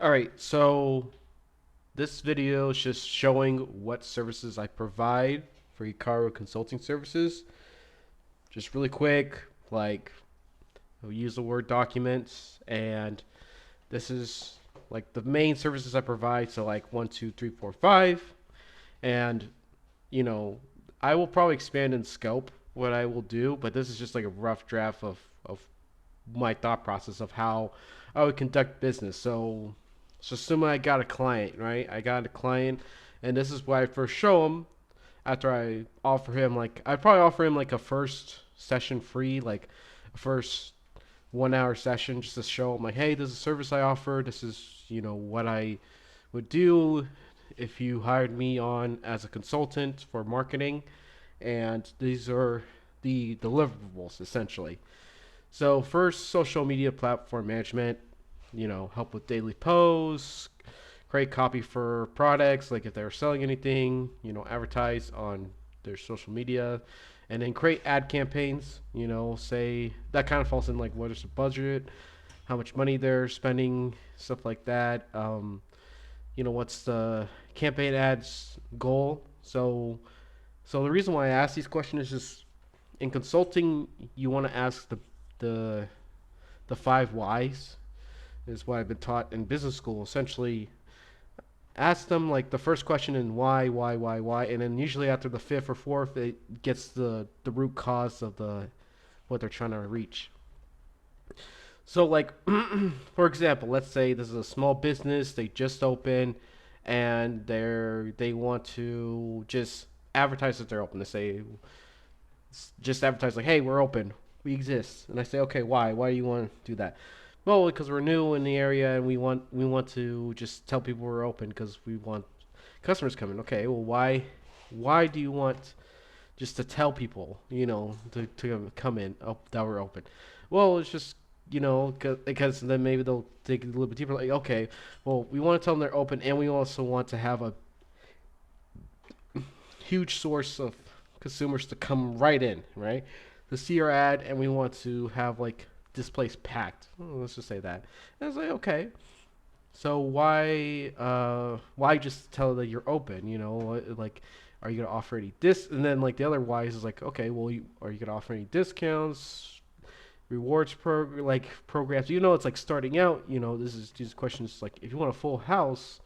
All right, so this video is just showing what services I provide for Hikaru Consulting Services. Just really quick, like I'll use the word documents, and this is like the main services I provide. So like one, two, three, four, five, and you know I will probably expand in scope what I will do, but this is just like a rough draft of my thought process of how I would conduct business. So assuming I got a client, right? I got a client, and this is why I first show him after I offer him like I'd probably offer him like a first session free, like a first 1 hour session just to show him like, hey, this is a service I offer. This is what I would do if you hired me on as a consultant for marketing, and these are the deliverables essentially. So first, social media platform management, help with daily posts, create copy for products, like if they're selling anything, advertise on their social media, and then create ad campaigns, say that kind of falls in like what is the budget, how much money they're spending, stuff like that. What's the campaign ads goal? So the reason why I ask these questions is just in consulting, you want to ask the the five whys is what I've been taught in business school. Essentially, ask them like the first question in why, and then usually after the fifth or fourth, it gets the root cause of the what they're trying to reach. So like, for example, let's say this is a small business they just opened, and they want to just advertise that they're open. They say just advertise like, hey, we're open, we exist, and I say, okay, why? Why do you want to do that? Well, because we're new in the area and we want to just tell people we're open because we want customers coming. Okay, well, why do you want just to tell people, to come in that we're open? Well, it's just because then maybe they'll dig a little bit deeper. Like, okay, well, we want to tell them they're open, and we also want to have a huge source of consumers to come right in, right? To see our ad, and we want to have like this place packed. Let's just say that. And it's like, okay, so why just tell that you're open? Like, are you gonna offer any And then like the other whys is like, okay, well, are you gonna offer any discounts, rewards programs? It's like starting out. This is these questions like if you want a full house,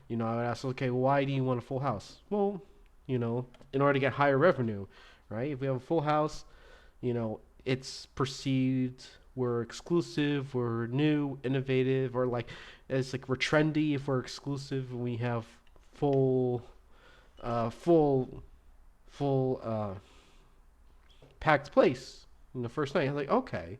I would ask, okay, well, why do you want a full house? Well, in order to get higher revenue, right? If we have a full house, it's perceived we're exclusive, we're new, innovative, or like it's like we're trendy if we're exclusive and we have full, full, full packed place in the first night. I'm like, okay,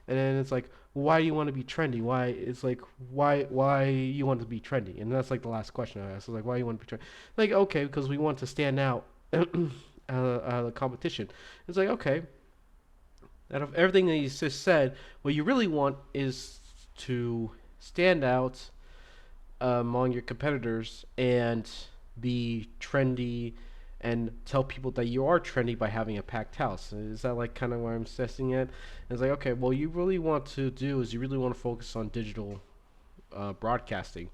and then it's like, why do you want to be trendy? Why it's like why you want to be trendy? And that's like the last question I asked. Like, why you want to be trendy? Like, okay, because we want to stand out out of the competition. It's like, okay, out of everything that you just said, what you really want is to stand out among your competitors and be trendy and tell people that you are trendy by having a packed house. Is that like kind of where I'm assessing it? And it's like, okay, well, you really want to do is you really want to focus on digital broadcasting.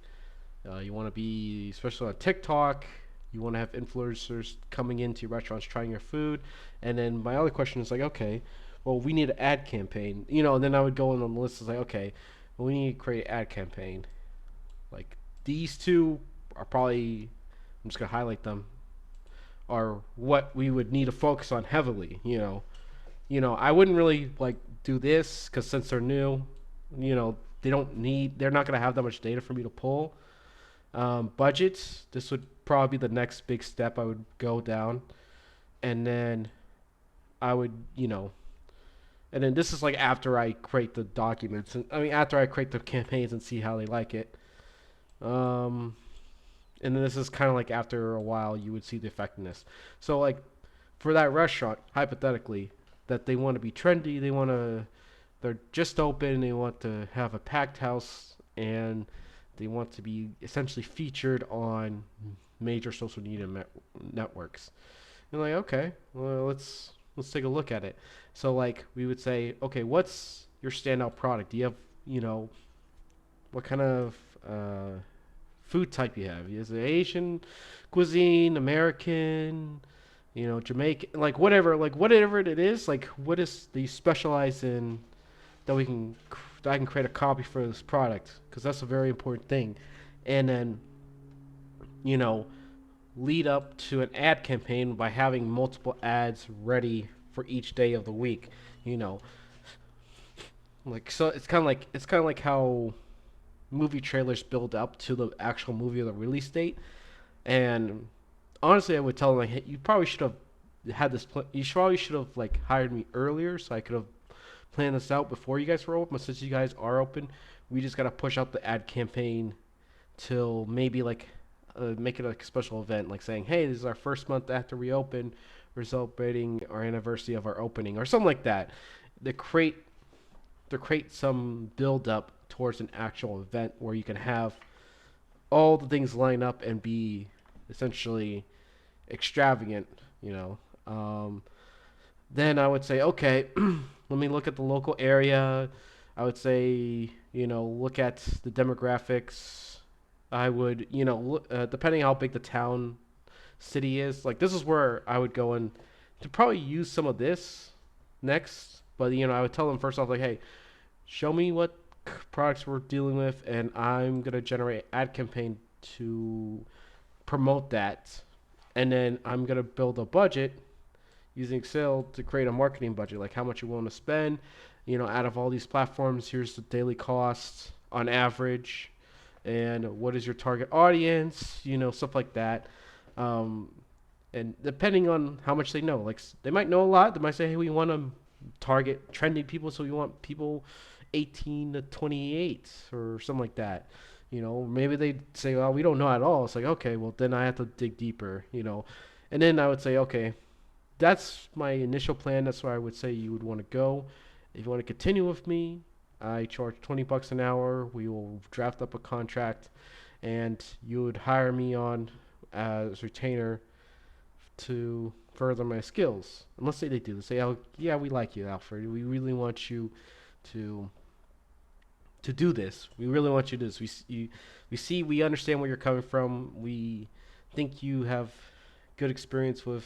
You want to be, especially on TikTok, you want to have influencers coming into your restaurants trying your food. And then my other question is like, okay, well, we need an ad campaign. And then I would go in on the list. It's like, okay, well, we need to create an ad campaign. Like these two are probably, I'm just gonna highlight them, are what we would need to focus on heavily. I wouldn't really like do this because since they're new, they're not gonna have that much data for me to pull. Budgets, this would probably be the next big step I would go down, and then I would, and then this is like after I create the documents, and I mean after I create the campaigns and see how they like it. Um, and then this is kind of like after a while you would see the effectiveness. So like for that restaurant, hypothetically, that they want to be trendy, they're just open, they want to have a packed house, and they want to be essentially featured on major social media networks. And like, okay, well, let's take a look at it. So like we would say, okay, what's your standout product? Do you have, you know, what kind of uh, food type you have. Is it Asian cuisine, American, Jamaican, like whatever it is, like what is do you specialize in that we can that I can create a copy for this product because that's a very important thing, and then you know lead up to an ad campaign by having multiple ads ready for each day of the week. You know, like so it's kind of like how movie trailers build up to the actual movie or the release date. And honestly, I would tell them like, hey, you probably should have had this. You probably should have like hired me earlier so I could have planned this out before you guys were open. But since you guys are open, we just gotta push out the ad campaign till maybe like make it like a special event, like saying, "Hey, this is our first month after we open. We're celebrating our anniversary of our opening," or something like that. To create some build up towards an actual event where you can have all the things line up and be essentially extravagant, you know. Um, then I would say, okay, let me look at the local area. I would say, look at the demographics. I would, depending how big the town city is, like this is where I would go in to probably use some of this next. But I would tell them first off, like, hey, show me what products we're dealing with, and I'm gonna generate an ad campaign to promote that, and then I'm gonna build a budget using Excel to create a marketing budget, like how much you want to spend. Out of all these platforms, here's the daily cost on average, and what is your target audience, stuff like that. Um, and depending on how much they know, like they might know a lot. They might say, hey, we want to target trending people, so we want people 18 to 28 or something like that. Maybe they say, well, we don't know at all. It's like, okay, well, then I have to dig deeper. And then I would say, okay, that's my initial plan. That's where I would say you would want to go. If you want to continue with me, I charge $20 an hour. We will draft up a contract, and you would hire me on as retainer to further my skills. And let's say they do. They say, oh, yeah, we like you, Alfred. We really want you to do this. We really want you to do this. We understand where you're coming from. We think you have good experience with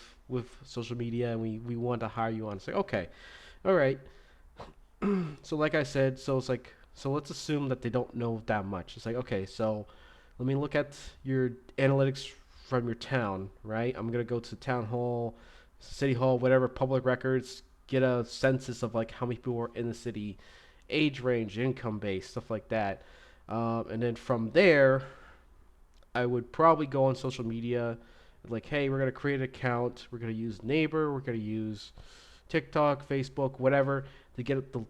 social media, and we want to hire you on. It's like, okay, all right. So like I said, so it's like, so let's assume that they don't know that much. It's like, okay, so let me look at your analytics from your town, right? I'm gonna go to town hall, city hall, whatever, public records, get a census of like how many people are in the city, age range, income base, stuff like that. And then from there, I would probably go on social media, like, hey, we're gonna create an account. We're gonna use Neighbor. We're gonna use TikTok, Facebook, whatever, to get the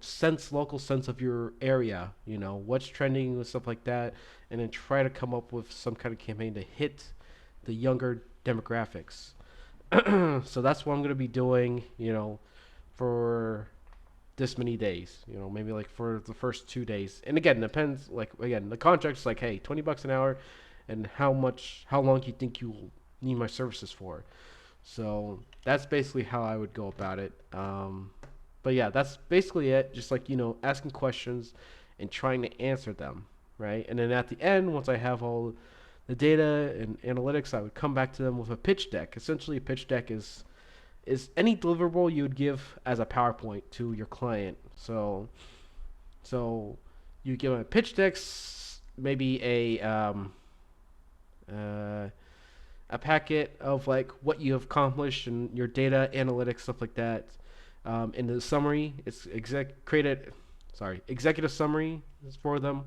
local sense of your area. What's trending and stuff like that, and then try to come up with some kind of campaign to hit the younger demographics. So that's what I'm gonna be doing. For this many days. Maybe like for the first 2 days. And again, depends. Like again, the contract's like, hey, $20 an hour, and how long do you think you will need my services for? So that's basically how I would go about it. But yeah, that's basically it. Just like asking questions and trying to answer them, right? And then at the end, once I have all the data and analytics, I would come back to them with a pitch deck. Essentially, a pitch deck is any deliverable you would give as a PowerPoint to your client. So you give them a pitch deck, maybe a packet of like what you have accomplished and your data analytics, stuff like that. In the summary, it's executive summary is for them,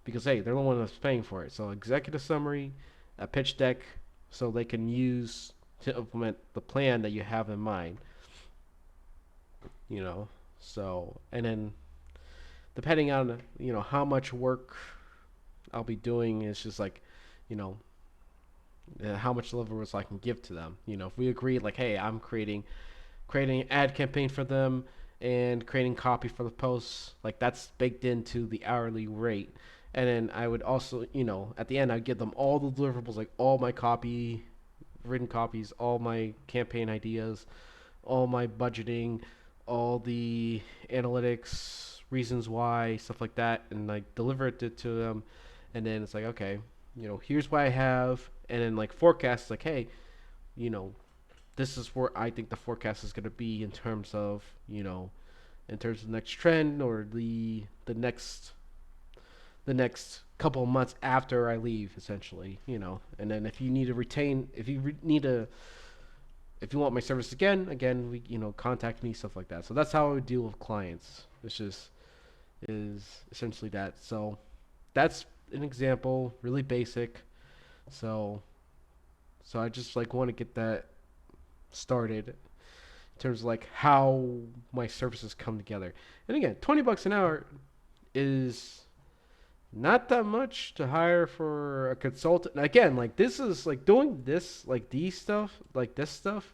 because hey, they're the one that's paying for it. So executive summary, a pitch deck, so they can use to implement the plan that you have in mind. So and then depending on how much work I'll be doing, it's just like you know how much deliverables I can give to them. If we agree, like, hey, I'm creating an ad campaign for them and creating copy for the posts, like that's baked into the hourly rate. And then I would also, at the end, I'd give them all the deliverables, like all my written copies, all my campaign ideas, all my budgeting, all the analytics, reasons why, stuff like that, and like deliver it to them. And then it's like, okay, here's what I have, and then like forecast like, hey, you know, this is where I think the forecast is going to be in terms of, in terms of the next trend or the next couple of months after I leave, essentially, And then if you need to retain, if you need to, if you want my service again, we, contact me, stuff like that. So that's how I would deal with clients. It's just is essentially that. So that's an example, really basic. So, so I just like want to get that started in terms of like how my services come together. And again, $20 an hour is not that much to hire for a consultant. Again, like this is like doing this, like these stuff, like this stuff.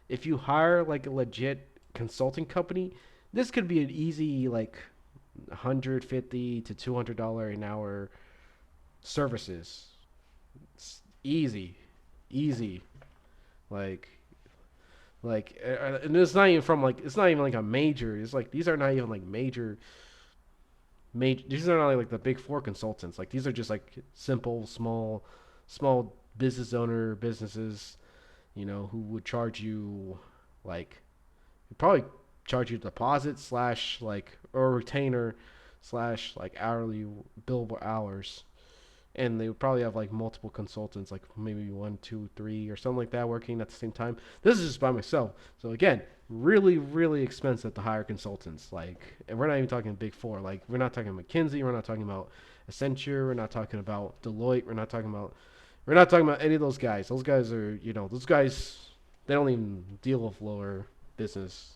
If you hire like a legit consulting company, this could be an easy like $150 to $200 an hour services. It's easy, easy. Like and it's not even from like it's not even like a major. It's like these are not even like major. These are not like the big four consultants. Like these are just like simple, small business owner businesses, who would charge you like probably charge you deposit slash like or retainer slash like hourly billable hours, and they would probably have like multiple consultants, like maybe one, two, three, or something like that, working at the same time. This is just by myself. So again, really, really expensive to hire consultants. Like, and we're not even talking big four. Like, we're not talking McKinsey. We're not talking about Accenture. We're not talking about Deloitte. We're not talking about any of those guys. Those guys are, those guys. They don't even deal with lower business.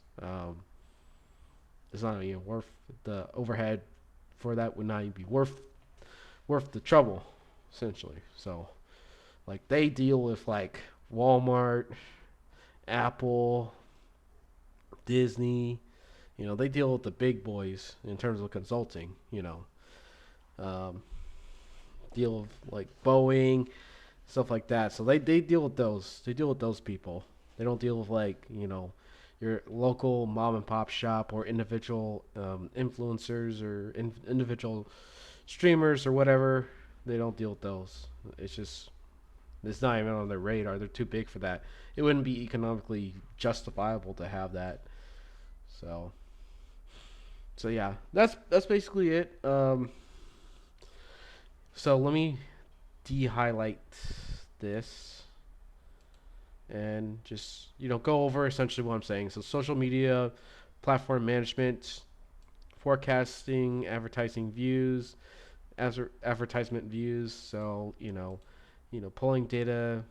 It's not even worth the overhead for that. Would not even be worth the trouble, essentially. So, like they deal with like Walmart, Apple, Disney. They deal with the big boys in terms of consulting. Um, deal with like Boeing, stuff like that. So they deal with those. They deal with those people. They don't deal with like your local mom and pop shop or individual influencers or individual streamers or whatever. They don't deal with those. It's not even on their radar. They're too big for that. It wouldn't be economically justifiable to have that. So so yeah, that's basically it. So let me de-highlight this and just go over essentially what I'm saying. So social media, platform management, forecasting, advertisement views. So pulling data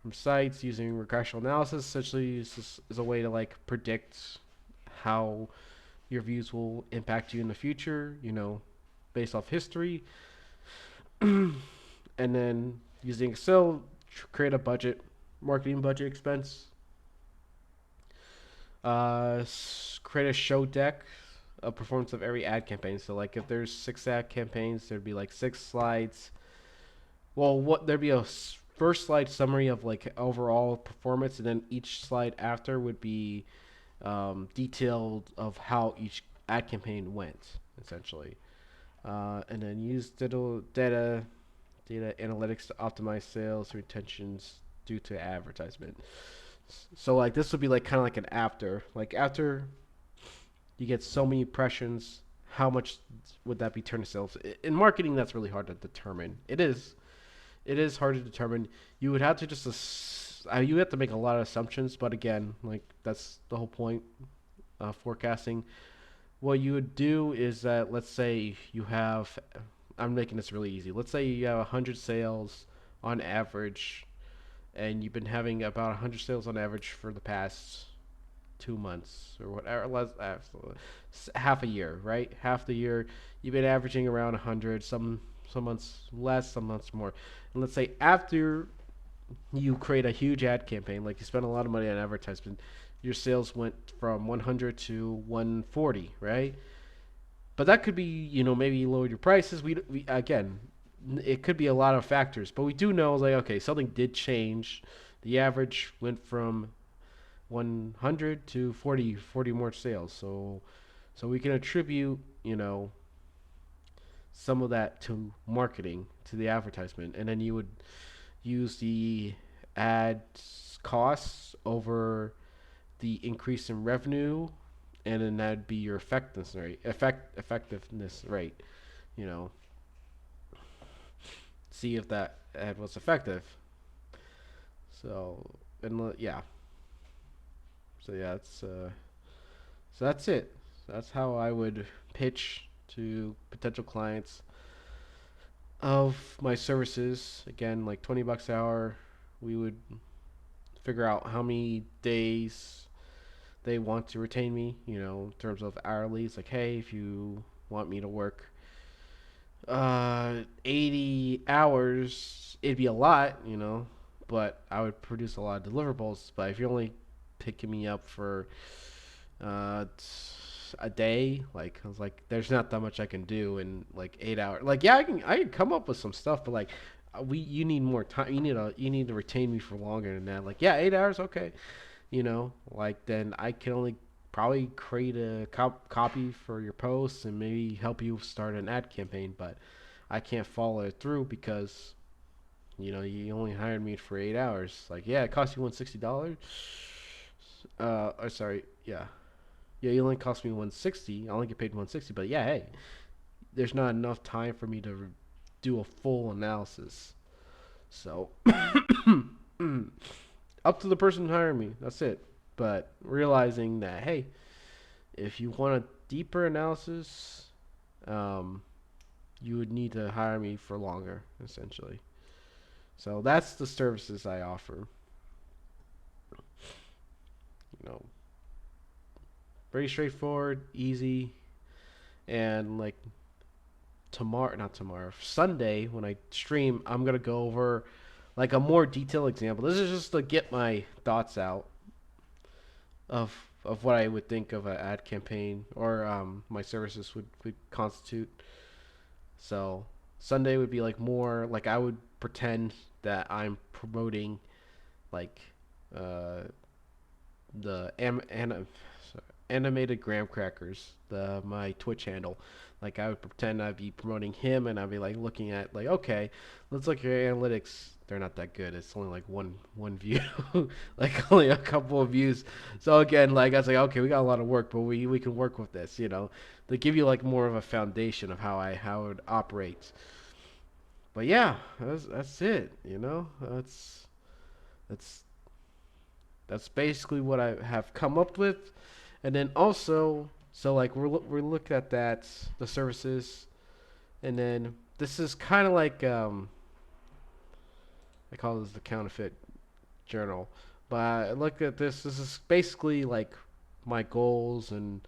from sites using regression analysis essentially is a way to like predict how your views will impact you in the future. Based off history, and then using Excel, create a marketing budget expense, create a show deck of performance of every ad campaign. So like if there's 6 ad campaigns, there'd be like 6 slides. Well, there'd be a first slide summary of like overall performance, and then each slide after would be detailed of how each ad campaign went, essentially. And then use data analytics to optimize sales retentions due to advertisement. So like this would be like kind of like an after. Like after you get so many impressions, how much would that be turned to sales? In marketing, that's really hard to determine. It is. It is hard to determine. You would have to you have to make a lot of assumptions, but again, like that's the whole point. Forecasting. What you would do is that let's say you have, I'm making this really easy. Let's say you have 100 sales on average, and you've been having about 100 sales on average for the past 2 months or whatever, half a year, right? Half the year you've been averaging around 100. Some months less, some months more. And let's say after you create a huge ad campaign, like you spend a lot of money on advertisement, your sales went from 100 to 140, right? But that could be, maybe you lowered your prices. We again, it could be a lot of factors, but we do know like okay, something did change. The average went from 100 to 40 more sales. So So we can attribute, some of that to marketing, to the advertisement, and then you would use the ad costs over the increase in revenue, and then that'd be your effectiveness rate. You know, see if that ad was effective. So yeah, so that's it. That's how I would pitch to potential clients of my services. Again, like $20 an hour. We would figure out how many days they want to retain me, in terms of hourly. It's like, hey, if you want me to work 80 hours, it'd be a lot, but I would produce a lot of deliverables. But if you're only picking me up for uh, a day, like I was like, there's not that much I can do in like 8 hours. Like, yeah, I can come up with some stuff, but like, you need more time. You need to retain me for longer than that. Like, yeah, 8 hours, okay. Like then I can only probably create a copy for your posts and maybe help you start an ad campaign, but I can't follow it through because you only hired me for 8 hours. Like, yeah, it cost you $160. Or sorry, yeah, you only cost me 160. I only get paid 160, but yeah, hey, there's not enough time for me to do a full analysis. So up to the person hiring me. That's it. But realizing that, hey, if you want a deeper analysis, um, you would need to hire me for longer, essentially. So that's the services I offer. You know, Pretty straightforward, easy, and like not tomorrow, Sunday when I stream, I'm gonna go over like a more detailed example. This is just to get my thoughts out of what I would think of an ad campaign or my services would constitute. So Sunday would be like more like I would pretend that I'm promoting like uh, the animated graham crackers, the my Twitch handle. Like I would pretend I'd be promoting him, and I'd be like looking at like, okay, let's look at your analytics. They're not that good. It's only like one view, like only a couple of views. So again, like I was like, okay, we got a lot of work, but we can work with this. They give you like more of a foundation of how it operates. But yeah, that's it. That's that's basically what I have come up with. And then also, so like we're looking at that, the services, and then this is kind of like I call this the counterfeit journal. But I look at this. This is basically like my goals and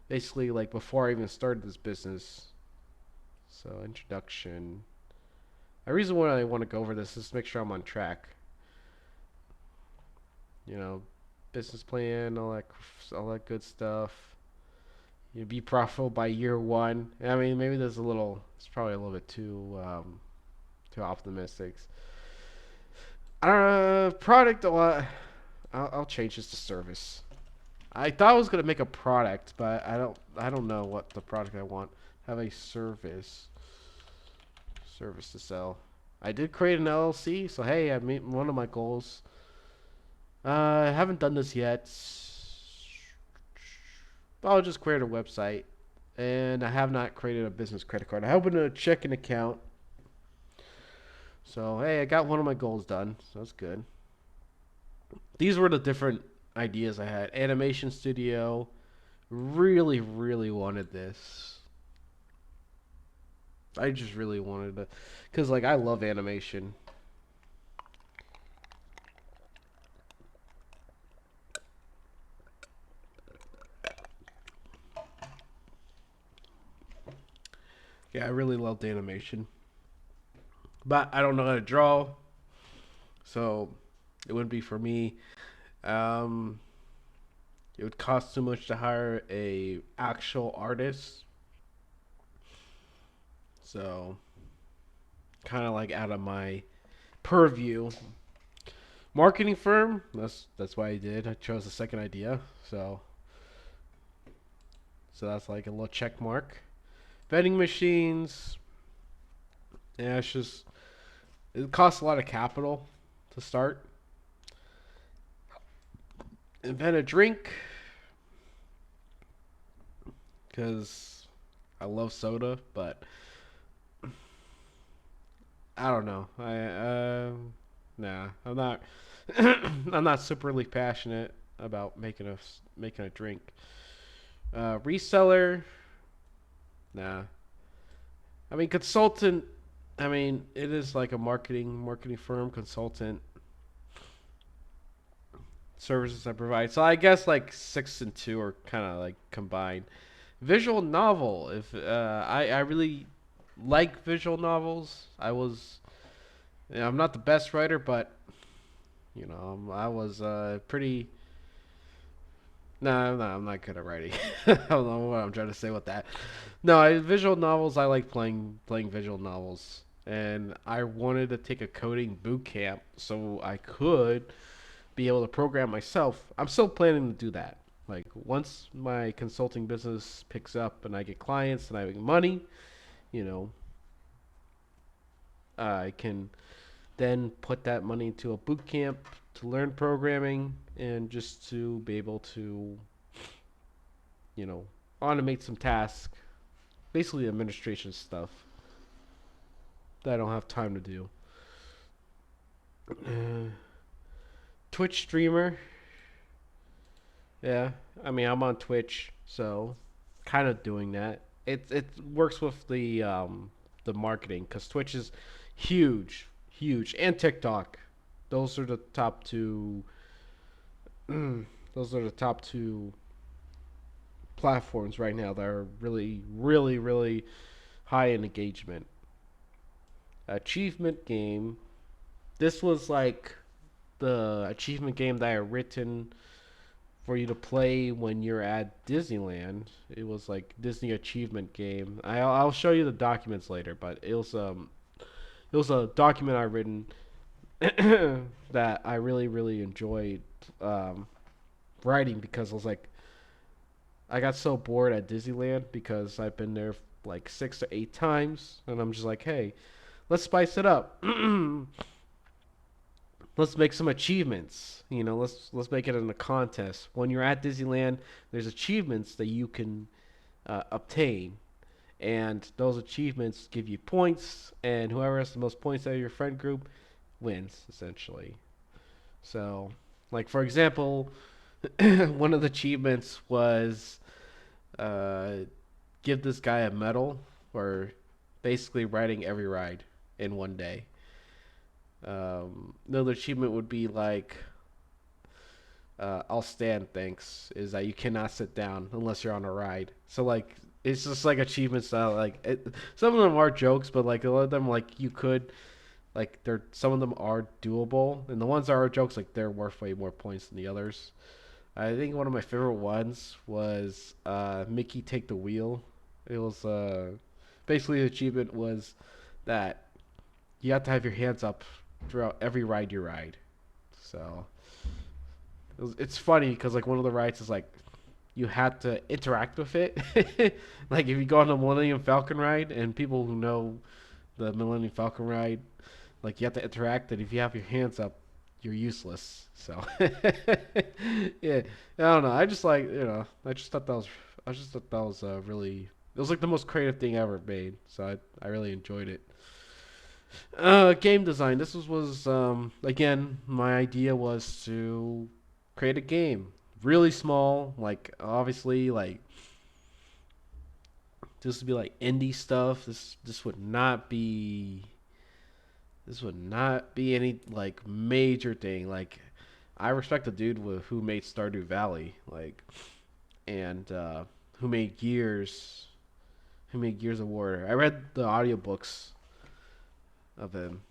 basically like before I even started this business. So introduction. The reason why I want to go over this is to make sure I'm on track. You know, business plan, all that good stuff. You be profitable by year one. I mean, maybe it's probably a little bit too optimistic. Product a lot. I'll change this to service. I thought I was gonna make a product, but I don't know what the product I want. Have a service to sell. I did create an LLC, so hey, I made one of my goals. I haven't done this yet. I'll just create a website, and I have not created a business credit card. I opened a checking account. So hey, I got one of my goals done. So that's good. These were the different ideas I had. Animation studio. Really, really wanted this. I just really wanted to, cause like I love animation. Yeah, I really loved animation, but I don't know how to draw, so it wouldn't be for me. Um, it would cost too much to hire a actual artist, so kind of like out of my purview. Marketing firm. That's why I did. I chose the second idea. So So that's like a little check mark. Vending machines. Yeah, it's just it costs a lot of capital to start. Invent a drink because I love soda, but I don't know. Nah, I'm not. I'm not superly passionate about making a drink. Reseller, nah. I mean, consultant. I mean, it is like a marketing firm, consultant services I provide. So I guess like six and two are kind of like combined. Visual novel. If I really like visual novels. I'm not the best writer, but I was pretty. No, I'm not good at writing. I don't know what I'm trying to say with that. No, visual novels. I like playing visual novels, and I wanted to take a coding boot camp so I could be able to program myself. I'm still planning to do that. Like once my consulting business picks up and I get clients and I make money, you know, I can then put that money into a boot camp to learn programming and just to be able to, you know, automate some tasks, basically administration stuff that I don't have time to do. Uh, Twitch streamer, yeah. I mean, I'm on Twitch, so kind of doing that. It works with the marketing because Twitch is huge, huge, and TikTok. Those are the top two. Those are the top two platforms right now that are really, really, really high in engagement. Achievement game. This was like the achievement game that I written for you to play when you're at Disneyland. It was like Disney achievement game. I'll show you the documents later, but it was a document I written that I really really enjoyed um, writing because I was like I got so bored at Disneyland because I've been there like 6 to 8 times, and I'm just like, hey, let's spice it up. Let's make some achievements. Let's make it in a contest. When you're at Disneyland, there's achievements that you can obtain, and those achievements give you points, and whoever has the most points out of your friend group wins essentially. So, like for example, one of the achievements was uh, give this guy a medal for basically riding every ride in one day. Another achievement would be like I'll stand thanks is that you cannot sit down unless you're on a ride. So like it's just like achievements that some of them are jokes, but like a lot of them like you could like they're some of them are doable, and the ones that are jokes like they're worth way more points than the others. I think one of my favorite ones was Mickey take the wheel. It was basically the achievement was that you have to have your hands up throughout every ride you ride. So it's funny because like one of the rides is like you had to interact with it. Like if you go on the Millennium Falcon ride, and people who know the Millennium Falcon ride, like you have to interact, and if you have your hands up, you're useless. So yeah, I don't know. I just thought that was really. It was like the most creative thing ever made. So I really enjoyed it. Game design. This was again my idea was to create a game, really small. Like obviously, like this would be like indie stuff. This would not be any like major thing. Like I respect the dude who made Stardew Valley, like and who made Gears of War. I read the audiobooks of him.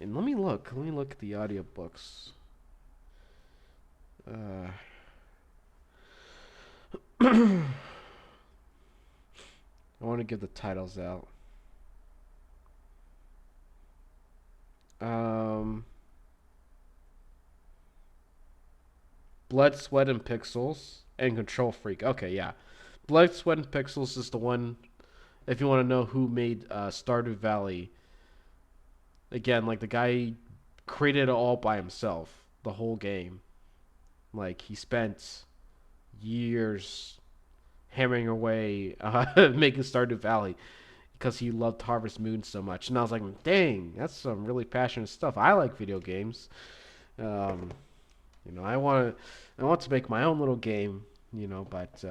And let me look at the audiobooks. Uh, I want to give the titles out. Um, Blood, Sweat, and Pixels, and Control Freak. Okay, yeah. Blood, Sweat, and Pixels is the one. If you want to know who made Stardew Valley, again, like the guy created it all by himself, the whole game. Like he spent years hammering away making Stardew Valley because he loved Harvest Moon so much. And I was like, dang, that's some really passionate stuff. I like video games. Um, I want to make my own little game. But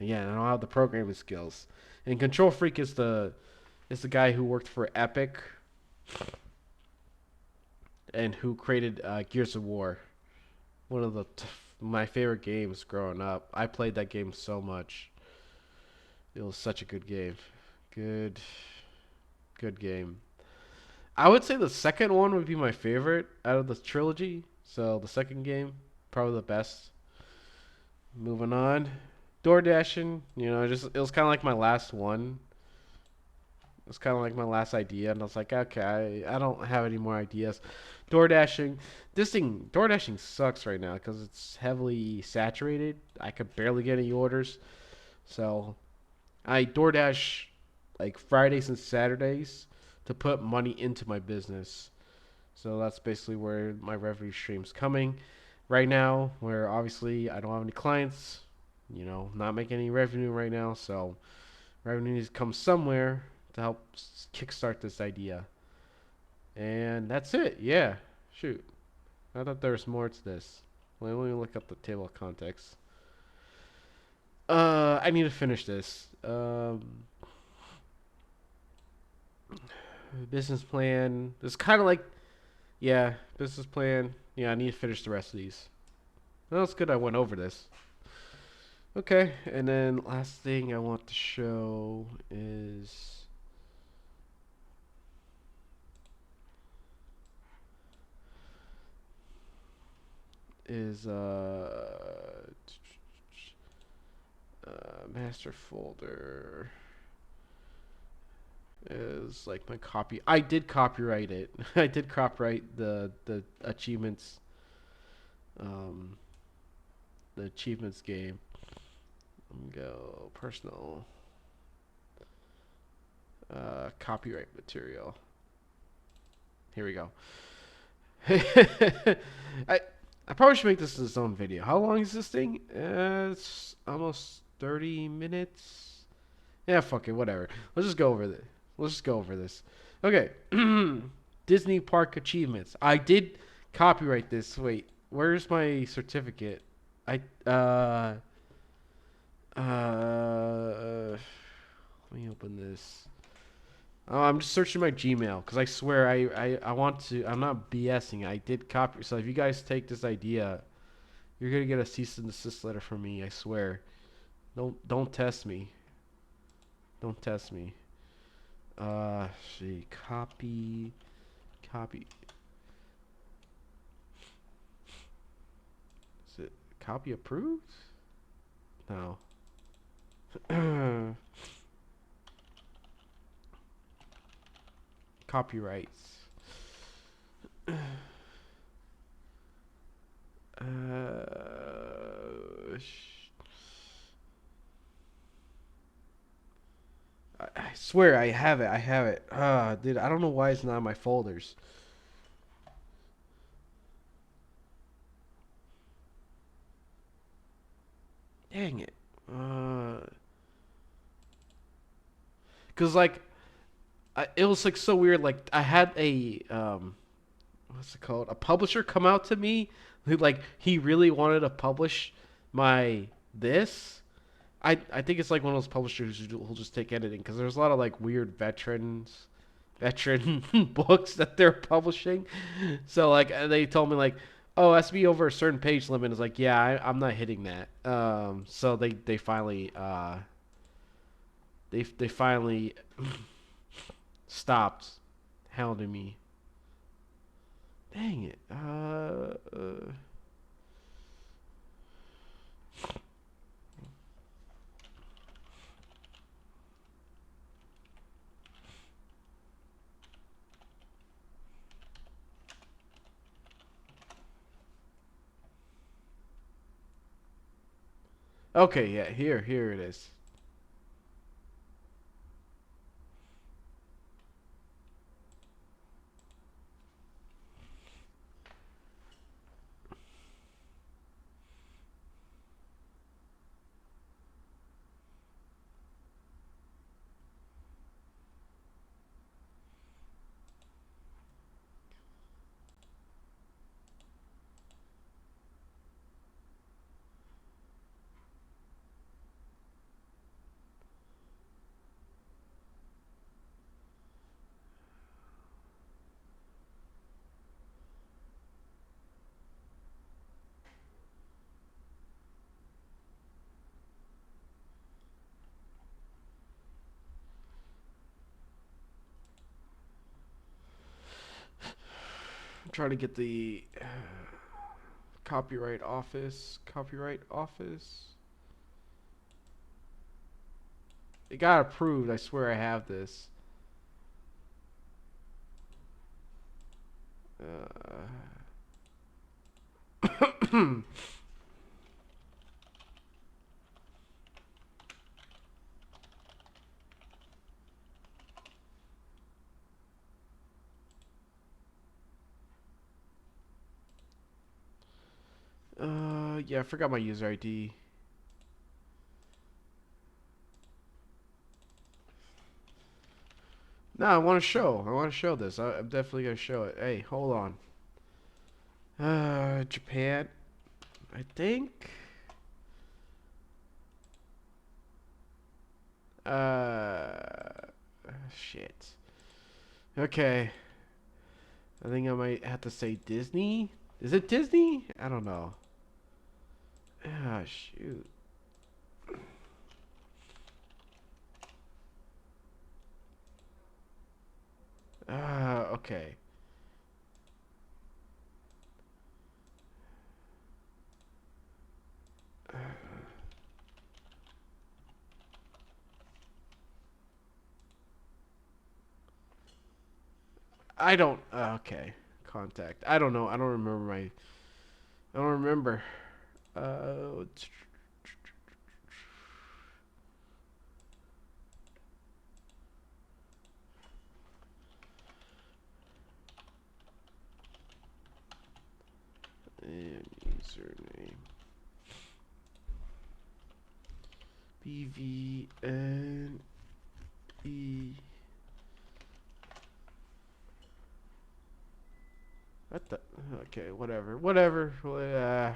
yeah, I don't have the programming skills. And Control Freak is the guy who worked for Epic and who created Gears of War. One of my favorite games growing up. I played that game so much. It was such a good game. Good, good game. I would say the second one would be my favorite out of the trilogy. So the second game, probably the best. Moving on, door dashing. Just it was kind of like my last one. It was kind of like my last idea, and I was like, okay, I don't have any more ideas. Door dashing, door dashing sucks right now because it's heavily saturated. I could barely get any orders, so I DoorDash like Fridays and Saturdays to put money into my business. So that's basically where my revenue stream's coming right now, where obviously I don't have any clients, not making any revenue right now. So revenue needs to come somewhere to help kickstart this idea. And that's it. Yeah. Shoot. I thought there was more to this. Let me look up the table of contents. I need to finish this. Business plan. It's kind of like, yeah, business plan. Yeah, I need to finish the rest of these. Well, it's good I went over this. Okay, and then last thing I want to show is master folder is like my copy. I did copyright it. I did copyright the achievements, um, the achievements game. Let me go personal, copyright material. Here we go. I I probably should make this its own video. How long is this thing? It's almost 30 minutes. Yeah, fuck it, whatever. Let's just go over this. Let's just go over this. Okay. Disney Park achievements. I did copyright this. Wait, where's my certificate? I let me open this. Oh, I'm just searching my Gmail because I swear I want to. I'm not BSing. I did copy. So if you guys take this idea, you're gonna get a cease and desist letter from me. I swear. Don't test me. Don't test me. See, copy. Is it copy approved? No. Copyrights. I swear I have it. I have it. Dude, I don't know why it's not in my folders. Dang it. Cause like, it was like so weird. Like I had a what's it called? A publisher come out to me who like he really wanted to publish my this. I think it's like one of those publishers who'll just take editing because there's a lot of like weird veteran books that they're publishing. So like they told me like, oh, it has to be over a certain page limit. It's like, yeah, I'm not hitting that. So they finally they finally stopped hounding me. Dang it. Okay, yeah, here it is. I'm trying to get the copyright office. Copyright office. It got approved. I swear I have this. Yeah, I forgot my user ID. No, I want to show. I want to show this. I'm definitely gonna show it. Hey, hold on. Japan. I think. Shit. Okay. I think I might have to say Disney. Is it Disney? I don't know. Ah, shoot. Okay. I don't. Okay. Contact. I don't know. I don't remember my. I don't remember. Uh, and username. BVNE. What the? Okay, whatever. Whatever. Yeah.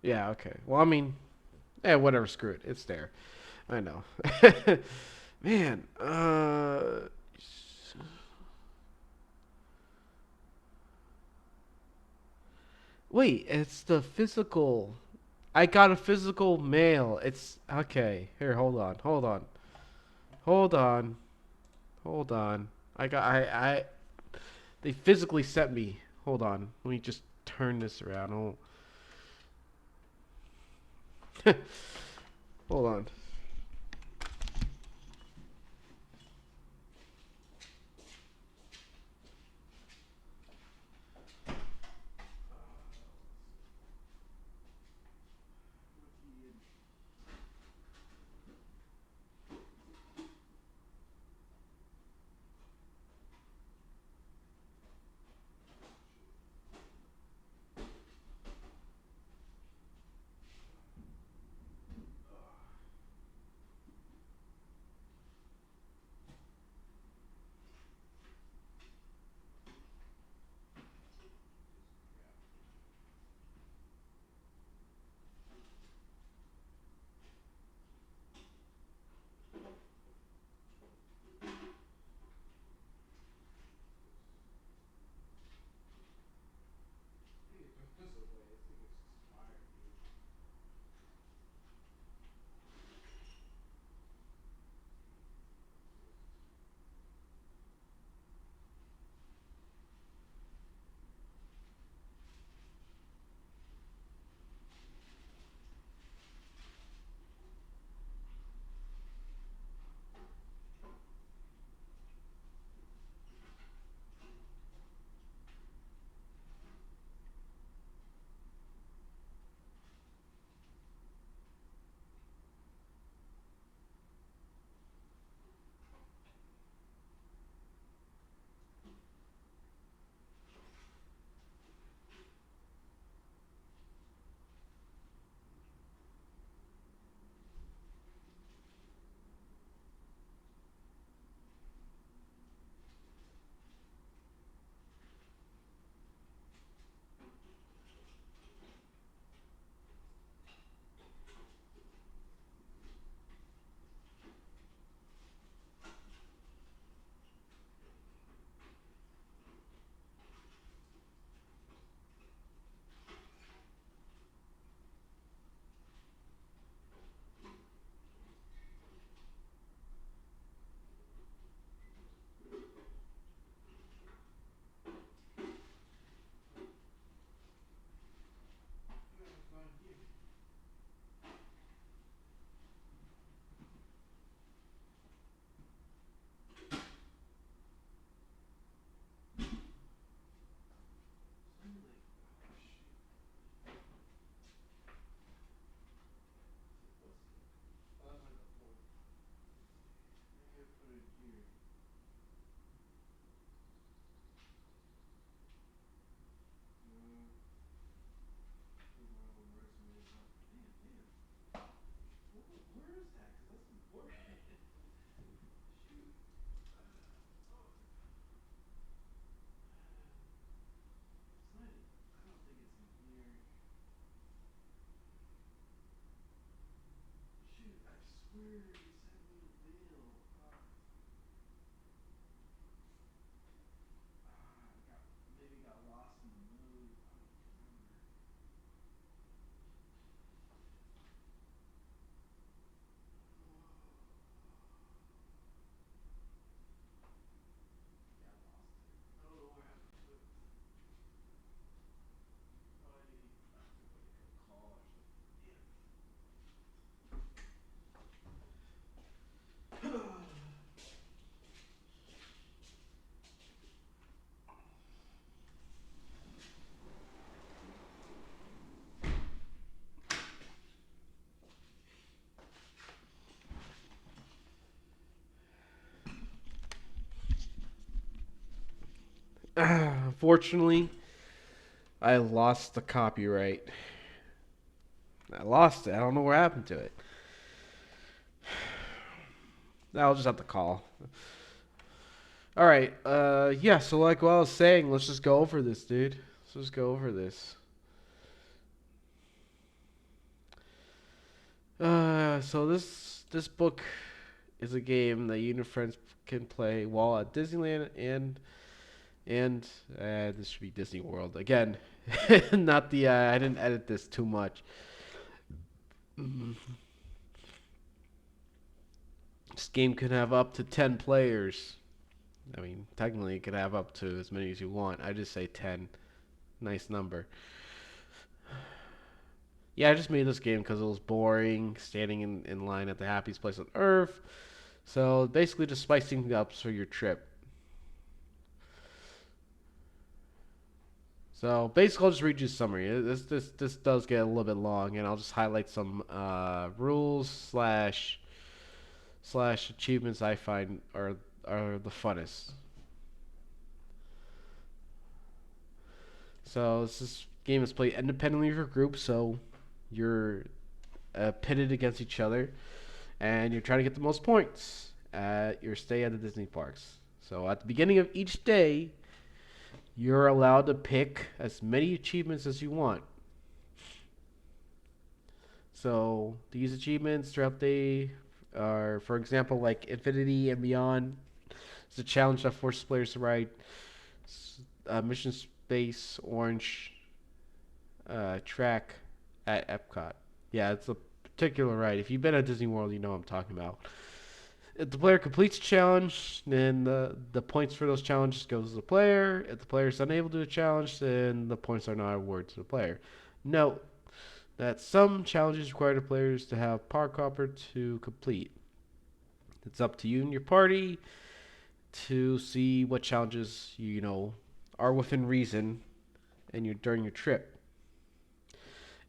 Yeah, okay. Well, I mean, whatever, screw it. It's there. I know. Man, wait, it's the physical. I got a physical mail. It's okay. Here, hold on. Hold on. Hold on. Hold on. I they physically sent me. Hold on. Let me just turn this around. Hold on. Unfortunately, I lost the copyright. I lost it. I don't know what happened to it. I'll just have to call. All right. Yeah. So like what I was saying, let's just go over this, dude. Let's just go over this. So this book is a game that you and your friends can play while at Disneyland and this should be Disney World again. Not the. I didn't edit this too much. This game can have up to 10 players. I mean, technically, it could have up to as many as you want. I just say 10. Nice number. Yeah, I just made this game because it was boring, standing in line at the happiest place on earth. So basically, just spicing things up for your trip. So basically, I'll just read you a summary. This does get a little bit long, and I'll just highlight some rules slash achievements I find are the funnest. So this game is played independently of your group, so you're pitted against each other, and you're trying to get the most points at your stay at the Disney parks. So at the beginning of each day, you're allowed to pick as many achievements as you want. So these achievements throughout the day are, for example, like Infinity and Beyond. It's a challenge that forces players to ride Mission Space Orange track at Epcot. Yeah, it's a particular ride. If you've been at Disney World, you know what I'm talking about. If the player completes a challenge, then the points for those challenges goes to the player. If the player is unable to do a challenge, then the points are not awarded to the player. Note that some challenges require the players to have park hopper to complete. It's up to you and your party to see what challenges are within reason and during your trip.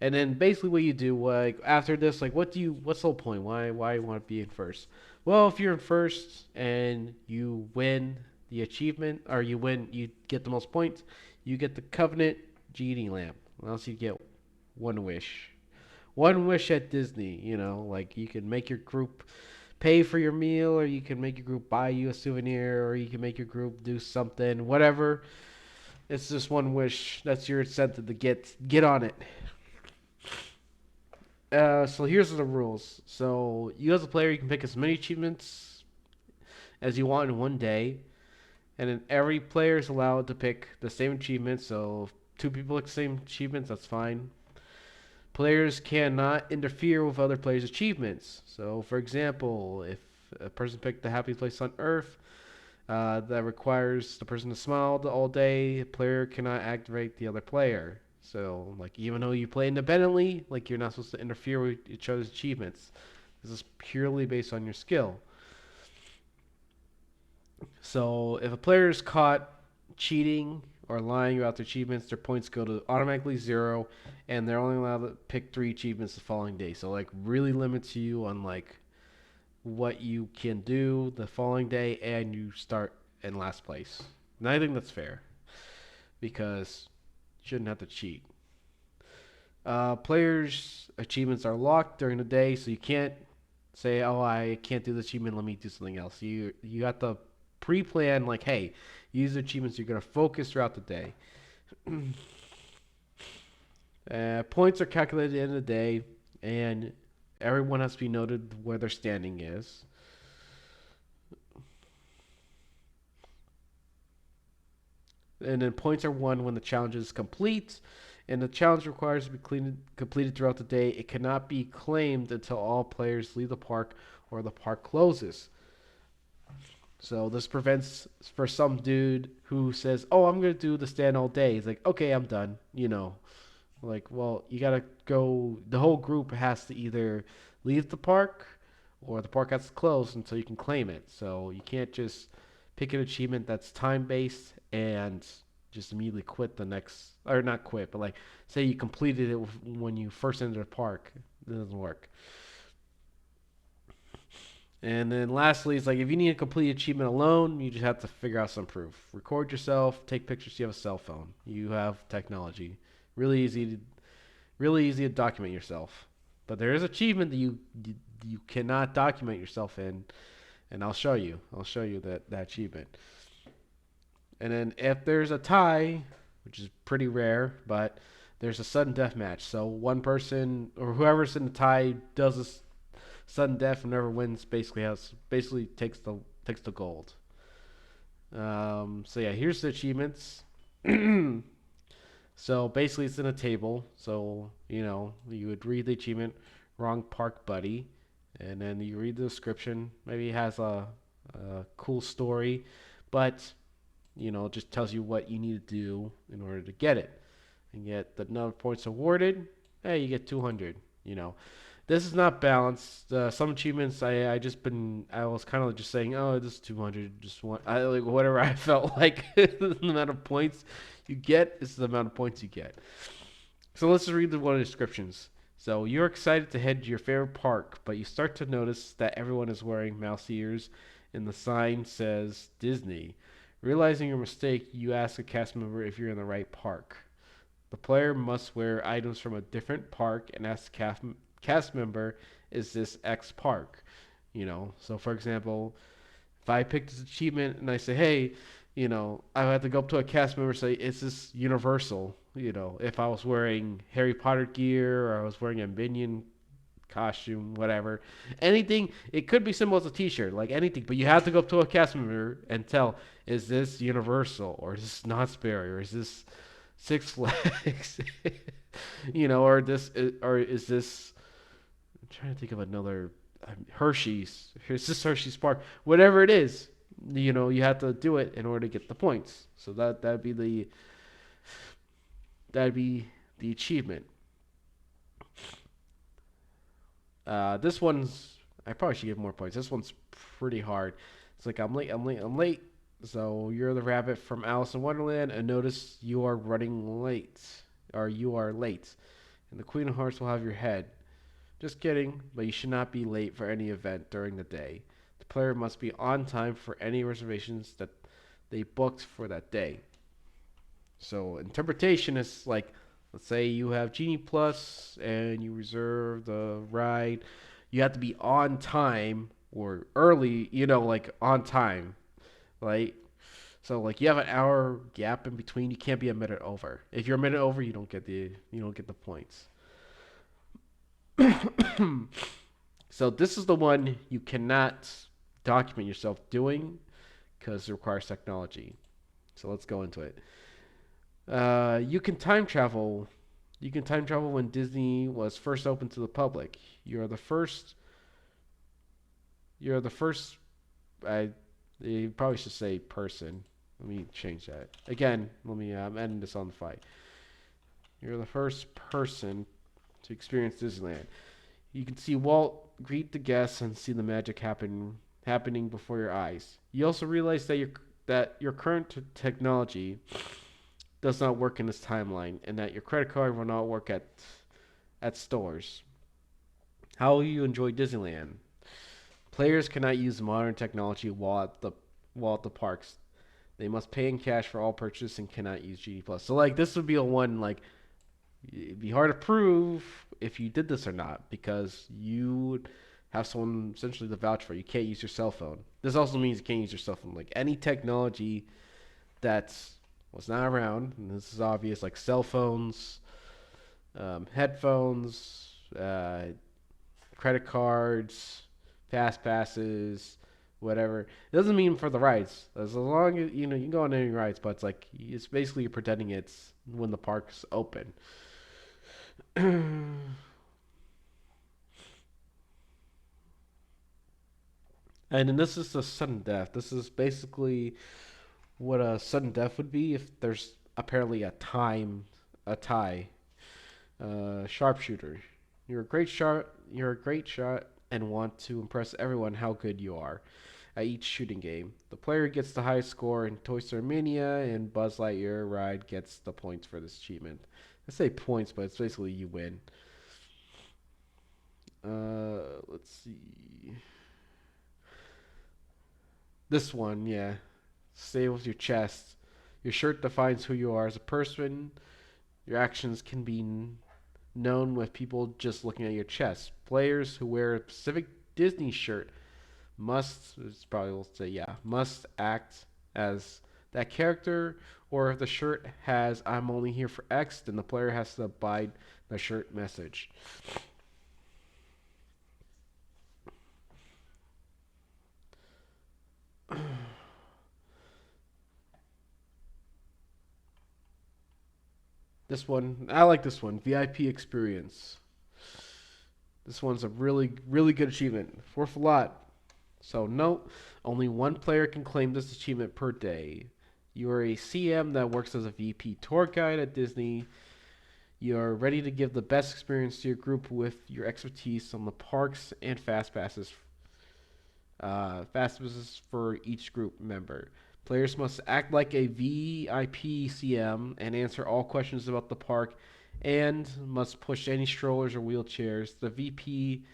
And then basically what you do, like after this, like what's the whole point? Why you want to be in first? Well, if you're in first and you win the achievement, or you get the most points, you get the Covenant genie lamp. Unless you get one wish. One wish at Disney, like you can make your group pay for your meal, or you can make your group buy you a souvenir, or you can make your group do something, whatever. It's just one wish. That's your incentive to get on it. So here's the rules. So you as a player, you can pick as many achievements as you want in one day, and then every player is allowed to pick the same achievement. So if two people pick the same achievements, that's fine. Players cannot interfere with other players' achievements. So, for example, if a person picked the happiest place on Earth, that requires the person to smile all day, a player cannot activate the other player. So, like, even though you play independently, like, you're not supposed to interfere with each other's achievements. This is purely based on your skill. So, if a player is caught cheating or lying about their achievements, their points go to automatically 0, and they're only allowed to pick 3 achievements the following day. So, like, really limits you on, like, what you can do the following day, and you start in last place. And I think that's fair, because you shouldn't have to cheat. Players' achievements are locked during the day, so you can't say, "Oh, I can't do the achievement. Let me do something else." You have to pre-plan, like, "Hey, use the achievements you're gonna focus throughout the day." Points are calculated at the end of the day, and everyone has to be noted where their standing is. And then points are won when the challenge is complete, and the challenge requires to be completed throughout the day. It cannot be claimed until all players leave the park or the park closes. So this prevents for some dude who says, "Oh, I'm gonna do the stand all day." He's like, "Okay, I'm done." Like, well, you gotta go. The whole group has to either leave the park or the park has to close until you can claim it. So you can't just pick an achievement that's time based and just immediately quit the next, or not quit, but like say you completed it when you first entered the park. It doesn't work. And then lastly, it's like if you need a complete achievement alone, you just have to figure out some proof. Record yourself, take pictures. You have a cell phone. You have technology. Really easy, really easy to document yourself. But there is achievement that you cannot document yourself in, and I'll show you. I'll show you that achievement. And then if there's a tie, which is pretty rare, but there's a sudden death match. So one person or whoever's in the tie does this sudden death, and whoever wins basically takes the gold. So yeah, here's the achievements. So basically, it's in a table. So you would read the achievement, wrong park buddy, and then you read the description. Maybe it has a cool story, but it just tells you what you need to do in order to get it. And get the number of points awarded, hey, you get 200. This is not balanced. Some achievements I was kind of just saying, oh, this is 200, just one, I like whatever I felt like. The amount of points you get is the amount of points you get. So let's just read the one of the descriptions. So you're excited to head to your favorite park, but you start to notice that everyone is wearing mouse ears, and the sign says Disney. Realizing your mistake, you ask a cast member if you're in the right park. The player must wear items from a different park and ask the cast member, is this X park? So for example, if I pick this achievement and I say, hey, I have to go up to a cast member and say, is this Universal? If I was wearing Harry Potter gear or I was wearing a Minion costume, whatever, anything. It could be simple as a T-shirt, like anything. But you have to go up to a cast member and tell, is this Universal or is this Knott's Berry or is this Six Flags? Or is this? I'm trying to think of another Hershey's. Is this Hershey's Park? Whatever it is, you have to do it in order to get the points. So that'd be the achievement. This one's I probably should give more points. This one's pretty hard. It's like I'm late, I'm late, I'm late. So you're the rabbit from Alice in Wonderland, and notice you are running late, or you are late, and the Queen of Hearts will have your head. Just kidding, but you should not be late for any event during the day. The player must be on time for any reservations that they booked for that day. So interpretation is like, let's say you have Genie Plus and you reserve the ride. You have to be on time or early, like on time, right? So like you have an hour gap in between. You can't be a minute over. If you're a minute over, you don't get the points. So this is the one you cannot document yourself doing because it requires technology. So let's go into it. You can time travel. You can time travel when Disney was first open to the public. You're the first. You're the first. I. You probably should say person. Let me change that again. Let me. I'm ending this on the fly. You're the first person to experience Disneyland. You can see Walt greet the guests and see the magic happening before your eyes. You also realize that your current technology does not work in this timeline, and that your credit card will not work at stores. How will you enjoy Disneyland? Players cannot use modern technology while at the parks. They must pay in cash for all purchases and cannot use GD Plus. So like this would be a one like it'd be hard to prove if you did this or not because you would have someone essentially to vouch for. You can't use your cell phone. This also means you can't use your cell phone. Like any technology that's was not around, and this is obvious, like cell phones, headphones, credit cards, fast passes, whatever. It doesn't mean for the rides. As long as you can go on any rides, but it's like it's basically pretending it's when the park's open. And then this is the sudden death. This is basically what a sudden death would be if there's apparently a tie. Sharpshooter. You're a great shot. You're a great shot and want to impress everyone how good you are at each shooting game. The player gets the highest score in Toy Story Mania, and Buzz Lightyear ride gets the points for this achievement. I say points, but it's basically you win. Let's see. This one, yeah. Stay with your chest. Your shirt defines who you are as a person. Your actions can be known with people just looking at your chest. Players who wear a specific Disney shirt must, it's probably will say, yeah, must act as that character. Or if the shirt has "I'm only here for X," then the player has to abide the shirt message. This one, I like this one. VIP experience. This one's a really, really good achievement. Worth a lot. So note, only one player can claim this achievement per day. You are a CM that works as a VP tour guide at Disney. You are ready to give the best experience to your group with your expertise on the parks and fast passes for each group member. Players must act like a VIP CM and answer all questions about the park and must push any strollers or wheelchairs. The VP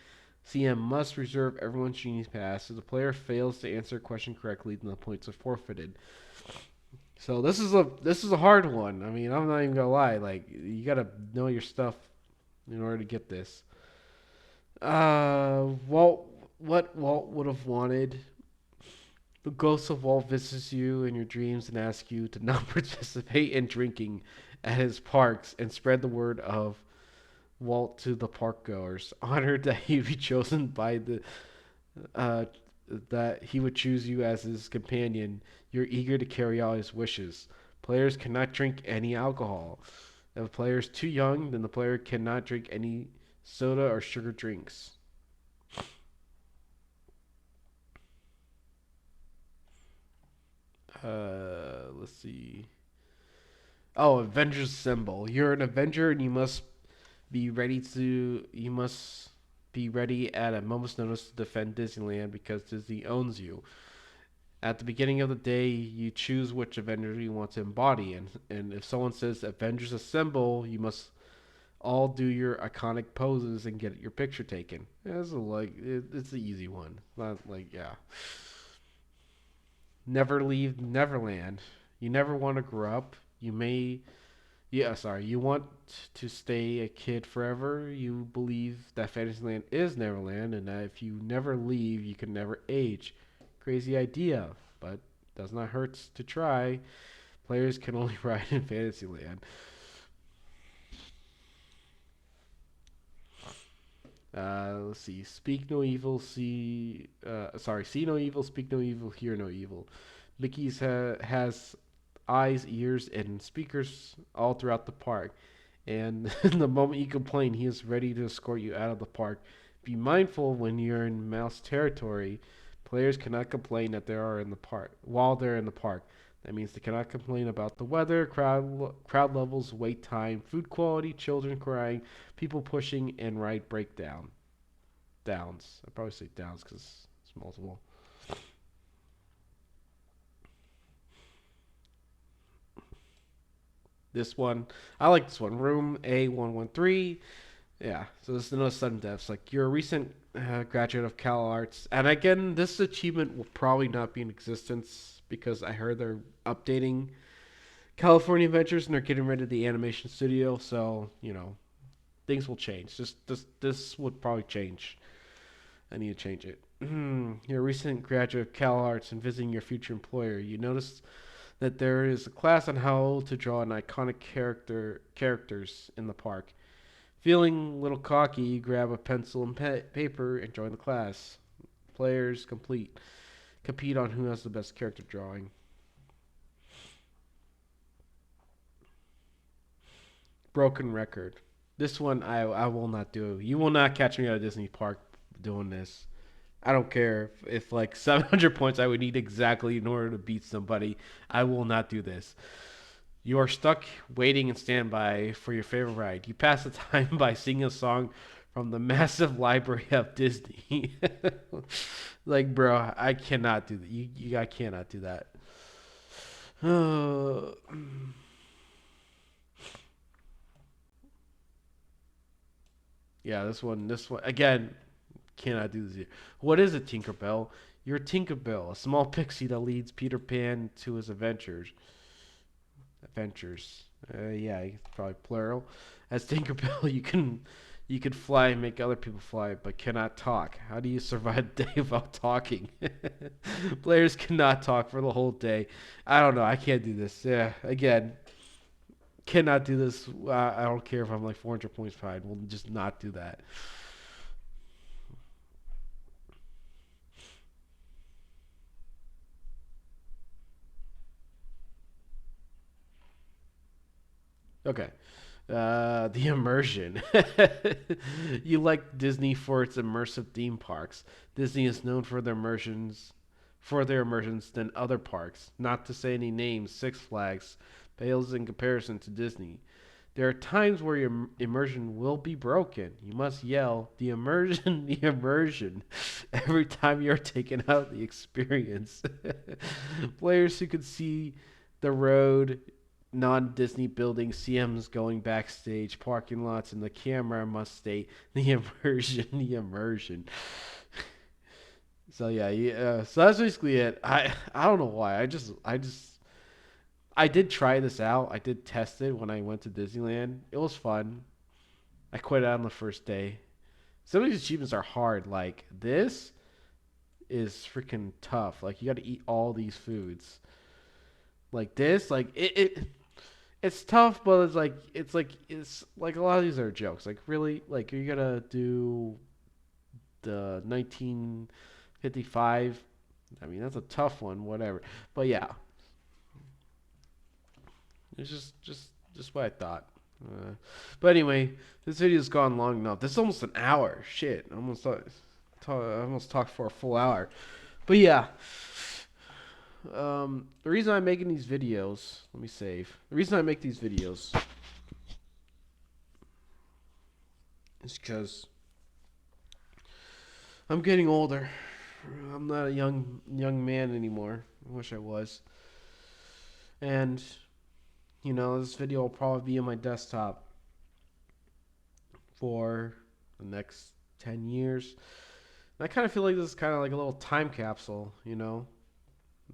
CM must reserve everyone's Genie Pass. If the player fails to answer a question correctly, then the points are forfeited. So this is a hard one. I mean, I'm not even gonna lie. Like you gotta know your stuff in order to get this. Walt, what Walt would have wanted. The ghost of Walt visits you in your dreams and asks you to not participate in drinking at his parks and spread the word of Walt to the park goers. Honored that he be chosen by the uh, that he would choose you as his companion. You're eager to carry out his wishes. Players cannot drink any alcohol. If a player is too young, then the player cannot drink any soda or sugar drinks. Let's see. Oh, Avengers symbol. You're an Avenger and you must be ready at a moment's notice to defend Disneyland because Disney owns you. At the beginning of the day, you choose which Avenger you want to embody, and if someone says Avengers assemble, you must all do your iconic poses and get your picture taken. Yeah, it's an easy one. Not like yeah. Never leave Neverland. You never want to grow up. You want to stay a kid forever. You believe that Fantasyland is Neverland, and that if you never leave, you can never age. Crazy idea, but does not hurt to try. Players can only ride in Fantasyland. Let's see. Speak no evil. See no evil. Speak no evil. Hear no evil. Mickey's has eyes, ears, and speakers all throughout the park. And the moment you complain, he is ready to escort you out of the park. Be mindful when you're in mouse territory. Players cannot complain that they are in the park while they're in the park. That means they cannot complain about the weather, crowd levels, wait time, food quality, children crying, people pushing, and ride breakdown. Downs. I probably say downs because it's multiple. This one, I like this one. Room A113. Yeah, so this is another sudden deaths. Like you're a recent graduate of Cal Arts, and again, this achievement will probably not be in existence because I heard they're updating California Adventures and they're getting rid of the animation studio. So things will change. This would probably change. I need to change it. You're a recent graduate of Cal Arts and visiting your future employer. You notice that there is a class on how to draw an iconic characters in the park. Feeling a little cocky, you grab a pencil and paper and join the class. Players compete on who has the best character drawing. Broken record. This one I will not do. You will not catch me at a Disney park doing this. I don't care if like 700 points I would need exactly in order to beat somebody. I will not do this. You are stuck waiting in standby for your favorite ride. You pass the time by singing a song from the massive library of Disney. Like, bro, I cannot do that. I cannot do that. Yeah, this one again. Cannot do this here. What is a Tinkerbell? You're Tinkerbell, a small pixie that leads Peter Pan to his adventures. Adventures. Yeah, it's probably plural. As Tinkerbell, you can fly and make other people fly, but cannot talk. How do you survive the day without talking? Players cannot talk for the whole day. I don't know. I can't do this. Yeah, again, cannot do this. I don't care if I'm like 400 points behind. We'll just not do that. Okay. The immersion. You like Disney for its immersive theme parks. Disney is known for their immersions than other parks. Not to say any names, Six Flags pales in comparison to Disney. There are times where your immersion will be broken. You must yell, the immersion, the immersion, every time you're taken out of the experience. Players who could see the road, non Disney buildings, CMs going backstage, parking lots, and the camera must state the immersion, the immersion. So yeah, yeah. So that's basically it. I don't know why. I did try this out. I did test it when I went to Disneyland. It was fun. I quit it on the first day. Some of these achievements are hard. Like this is freaking tough. Like you got to eat all these foods. Like this, like it's tough, but it's like a lot of these are jokes. Like really, like you gotta do the 1955. I mean that's a tough one. Whatever, but yeah, it's just what I thought. Uh, but anyway, this video's gone long enough. This is almost an hour. Shit, I almost talked for a full hour. But yeah, the reason I'm making these videos, let me save. The reason I make these videos is because I'm getting older. I'm not a young man anymore. I wish I was. And this video will probably be on my desktop for the next 10 years. And I kind of feel like this is kind of like a little time capsule.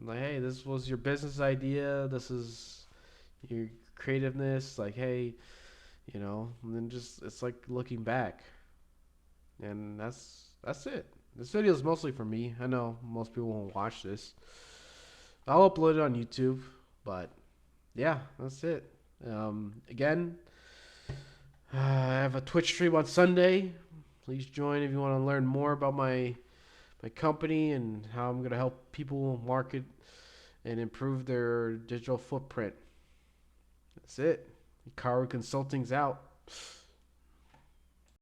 Like, hey, this was your business idea. This is your creativeness. Like, hey, and then just it's like looking back, and that's it. This video is mostly for me. I know most people won't watch this. I'll upload it on YouTube, but yeah, that's it. Again, I have a Twitch stream on Sunday. Please join if you want to learn more about my company and how I'm gonna help people market and improve their digital footprint. That's it. Hikaru Consulting's out.